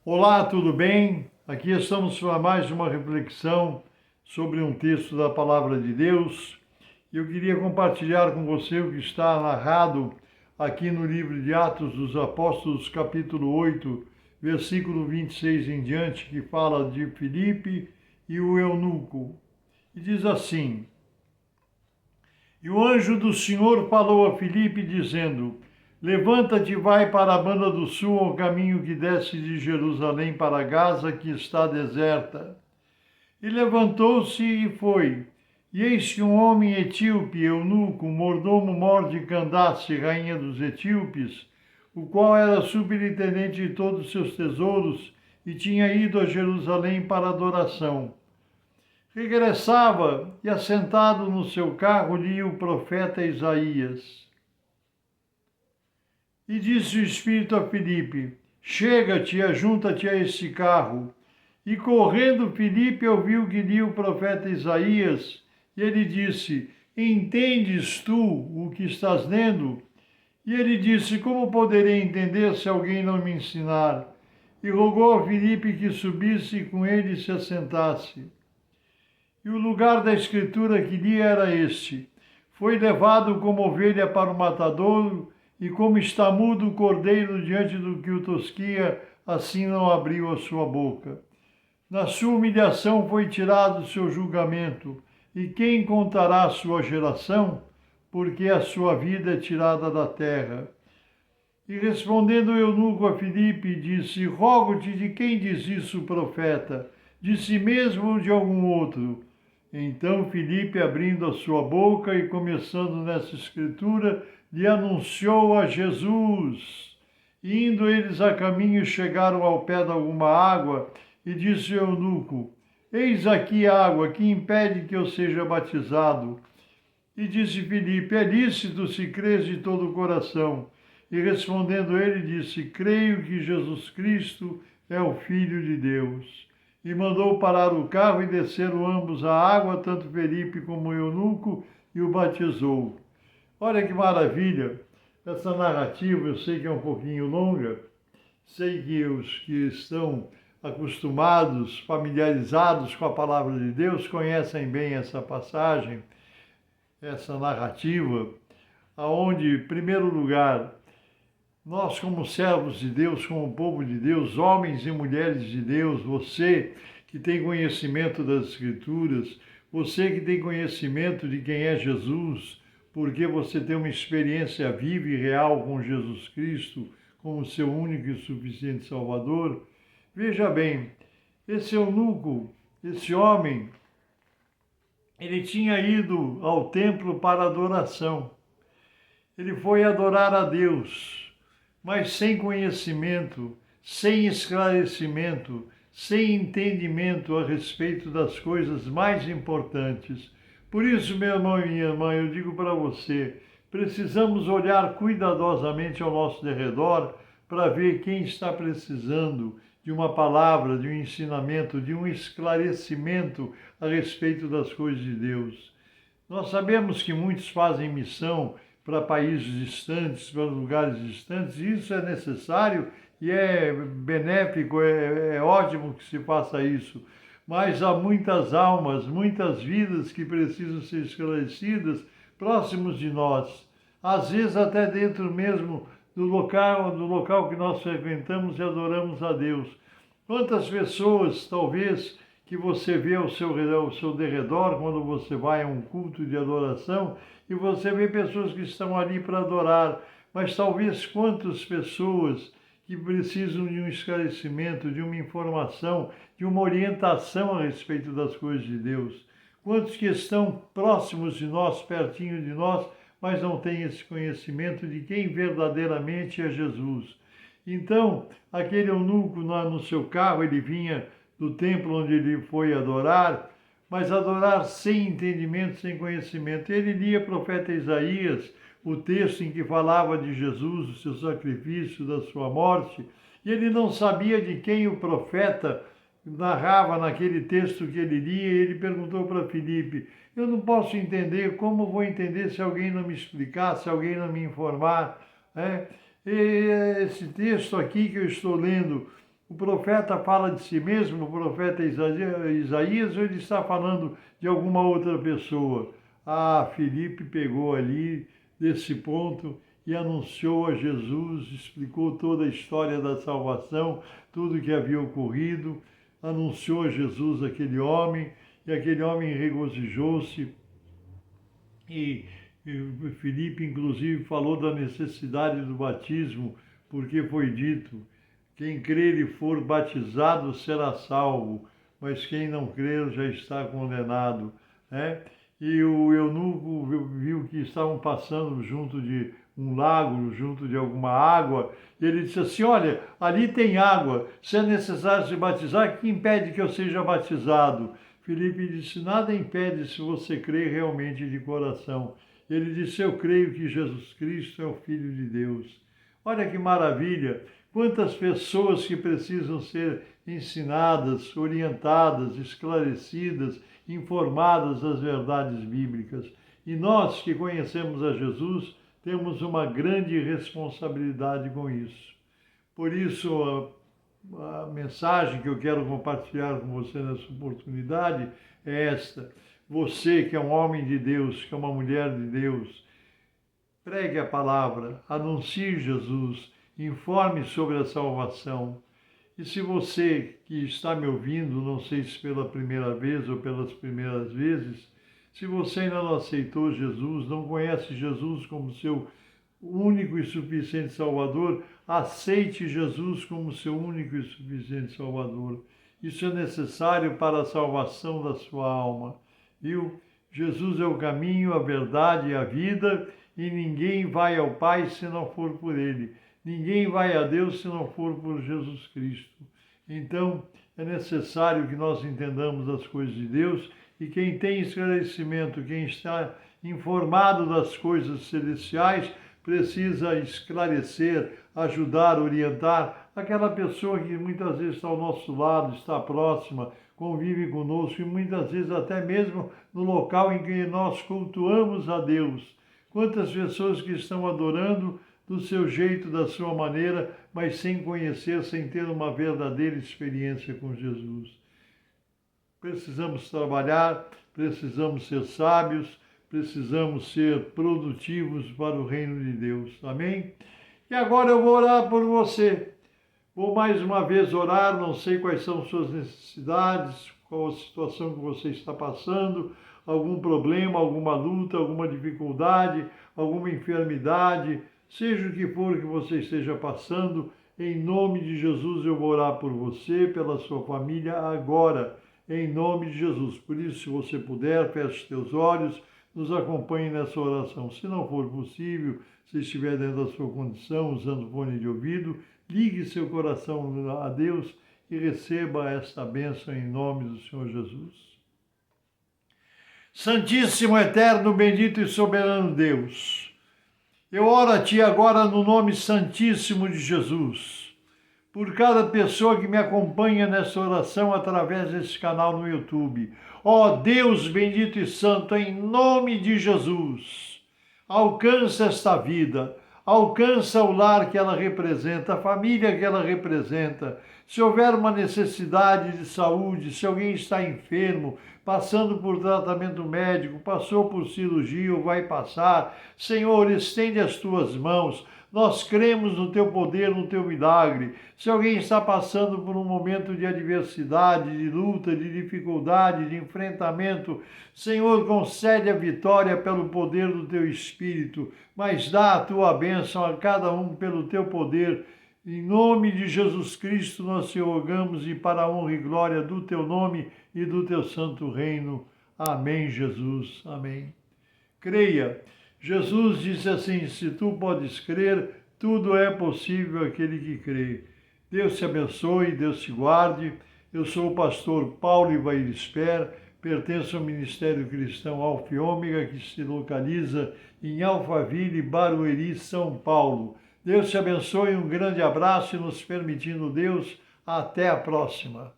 Olá, tudo bem? Aqui estamos para mais uma reflexão sobre um texto da Palavra de Deus. Eu queria compartilhar com você o que está narrado aqui no livro de Atos dos Apóstolos, capítulo 8, versículo 26 em diante, que fala de Filipe e o eunuco. E diz assim: E o anjo do Senhor falou a Filipe, dizendo: Levanta-te e vai para a banda do sul, ao caminho que desce de Jerusalém para Gaza, que está deserta. E levantou-se e foi. E eis que um homem etíope, eunuco, mordomo-mor de Candace, rainha dos etíopes, o qual era superintendente de todos os seus tesouros, e tinha ido a Jerusalém para adoração, regressava e, assentado no seu carro, lia o profeta Isaías. E disse o Espírito a Filipe: Chega-te e ajunta-te a este carro. E correndo Filipe ouviu que lia o profeta Isaías, e ele disse: Entendes tu o que estás lendo? E ele disse: Como poderei entender se alguém não me ensinar? E rogou a Filipe que subisse e com ele se assentasse. E o lugar da escritura que lia era este: Foi levado como ovelha para o matadouro, e como está mudo o cordeiro diante do que o tosquia, assim não abriu a sua boca. Na sua humilhação foi tirado o seu julgamento, e quem contará a sua geração? Porque a sua vida é tirada da terra. E respondendo o eunuco a Filipe, disse: Rogo-te, de quem diz isso o profeta? De si mesmo ou de algum outro? Então Filipe, abrindo a sua boca e começando nessa escritura, lhe anunciou a Jesus. Indo eles a caminho, chegaram ao pé de alguma água, e disse o eunuco: Eis aqui água, que impede que eu seja batizado? E disse Filipe: É lícito se crês de todo o coração. E respondendo ele, disse: Creio que Jesus Cristo é o Filho de Deus. E mandou parar o carro e desceram ambos à água, tanto Felipe como o eunuco, e o batizou. Olha que maravilha! Essa narrativa, eu sei que é um pouquinho longa, sei que os que estão acostumados, familiarizados com a palavra de Deus, conhecem bem essa passagem, essa narrativa, aonde, em primeiro lugar, nós, como servos de Deus, como povo de Deus, homens e mulheres de Deus, você que tem conhecimento das Escrituras, você que tem conhecimento de quem é Jesus, porque você tem uma experiência viva e real com Jesus Cristo, como seu único e suficiente Salvador, veja bem, esse eunuco, esse homem, ele tinha ido ao templo para adoração. Ele foi adorar a Deus, mas sem conhecimento, sem esclarecimento, sem entendimento a respeito das coisas mais importantes. Por isso, meu irmão e minha irmã, eu digo para você, precisamos olhar cuidadosamente ao nosso derredor para ver quem está precisando de uma palavra, de um ensinamento, de um esclarecimento a respeito das coisas de Deus. Nós sabemos que muitos fazem missão para países distantes, para lugares distantes, e isso é necessário e é benéfico, é ótimo que se faça isso. Mas há muitas almas, muitas vidas que precisam ser esclarecidas próximos de nós. Às vezes até dentro mesmo do local que nós frequentamos e adoramos a Deus. Quantas pessoas, talvez, que você vê ao seu derredor quando você vai a um culto de adoração e você vê pessoas que estão ali para adorar, mas talvez quantas pessoas que precisam de um esclarecimento, de uma informação, de uma orientação a respeito das coisas de Deus. Quantos que estão próximos de nós, pertinho de nós, mas não têm esse conhecimento de quem verdadeiramente é Jesus. Então, aquele eunuco no seu carro, ele vinha do templo onde ele foi adorar, mas adorar sem entendimento, sem conhecimento. Ele lia o profeta Isaías, o texto em que falava de Jesus, do seu sacrifício, da sua morte, e ele não sabia de quem o profeta narrava naquele texto que ele lia, e ele perguntou para Filipe: eu não posso entender, como vou entender se alguém não me explicar, se alguém não me informar? E esse texto aqui que eu estou lendo O profeta fala de si mesmo, o profeta Isaías, ou ele está falando de alguma outra pessoa? Ah, Filipe pegou ali, desse ponto, e anunciou a Jesus, explicou toda a história da salvação, tudo o que havia ocorrido, anunciou a Jesus aquele homem, e aquele homem regozijou-se, e Filipe, inclusive, falou da necessidade do batismo, porque foi dito: quem crer e for batizado será salvo, mas quem não crer já está condenado, né? E o eunuco viu que estavam passando junto de um lago, junto de alguma água, e ele disse assim: olha, ali tem água, se é necessário se batizar, que impede que eu seja batizado? Filipe disse: nada impede se você crer realmente de coração. Ele disse: eu creio que Jesus Cristo é o Filho de Deus. Olha que maravilha! Quantas pessoas que precisam ser ensinadas, orientadas, esclarecidas, informadas das verdades bíblicas. E nós que conhecemos a Jesus temos uma grande responsabilidade com isso. Por isso, a mensagem que eu quero compartilhar com você nessa oportunidade é esta: você que é um homem de Deus, que é uma mulher de Deus, pregue a palavra, anuncie Jesus, informe sobre a salvação. E se você que está me ouvindo, não sei se pela primeira vez ou pelas primeiras vezes, se você ainda não aceitou Jesus, não conhece Jesus como seu único e suficiente Salvador, aceite Jesus como seu único e suficiente Salvador. Isso é necessário para a salvação da sua alma, viu? Jesus é o caminho, a verdade e a vida, e ninguém vai ao Pai se não for por Ele. Ninguém vai a Deus se não for por Jesus Cristo. Então, é necessário que nós entendamos as coisas de Deus, e quem tem esclarecimento, quem está informado das coisas celestiais, precisa esclarecer, ajudar, orientar aquela pessoa que muitas vezes está ao nosso lado, está próxima, convive conosco, e muitas vezes até mesmo no local em que nós cultuamos a Deus. Quantas pessoas que estão adorando do seu jeito, da sua maneira, mas sem conhecer, sem ter uma verdadeira experiência com Jesus. Precisamos trabalhar, precisamos ser sábios, precisamos ser produtivos para o reino de Deus. Amém? E agora eu vou orar por você. Vou mais uma vez orar, não sei quais são suas necessidades, qual a situação que você está passando, algum problema, alguma luta, alguma dificuldade, alguma enfermidade, seja o que for que você esteja passando, em nome de Jesus eu vou orar por você, pela sua família agora, em nome de Jesus. Por isso, se você puder, feche os teus olhos, nos acompanhe nessa oração. Se não for possível, se estiver dentro da sua condição, usando fone de ouvido, ligue seu coração a Deus e receba esta bênção em nome do Senhor Jesus. Santíssimo, eterno, bendito e soberano Deus, eu oro a Ti agora no nome santíssimo de Jesus, por cada pessoa que me acompanha nessa oração através desse canal no YouTube. Ó Deus bendito e santo, em nome de Jesus, alcança esta vida, alcança o lar que ela representa, a família que ela representa. Se houver uma necessidade de saúde, se alguém está enfermo, passando por tratamento médico, passou por cirurgia ou vai passar, Senhor, estende as tuas mãos. Nós cremos no teu poder, no teu milagre. Se alguém está passando por um momento de adversidade, de luta, de dificuldade, de enfrentamento, Senhor, concede a vitória pelo poder do teu Espírito, mas dá a tua bênção a cada um pelo teu poder. Em nome de Jesus Cristo nós te rogamos, e para a honra e glória do teu nome e do teu santo reino. Amém, Jesus. Amém. Creia. Jesus disse assim: se tu podes crer, tudo é possível àquele que crê. Deus te abençoe, Deus te guarde. Eu sou o pastor Paulo Ivair Sper, pertenço ao Ministério Cristão Alfa e Ômega, que se localiza em Alphaville, Barueri, São Paulo. Deus te abençoe, um grande abraço e, nos permitindo Deus, até a próxima.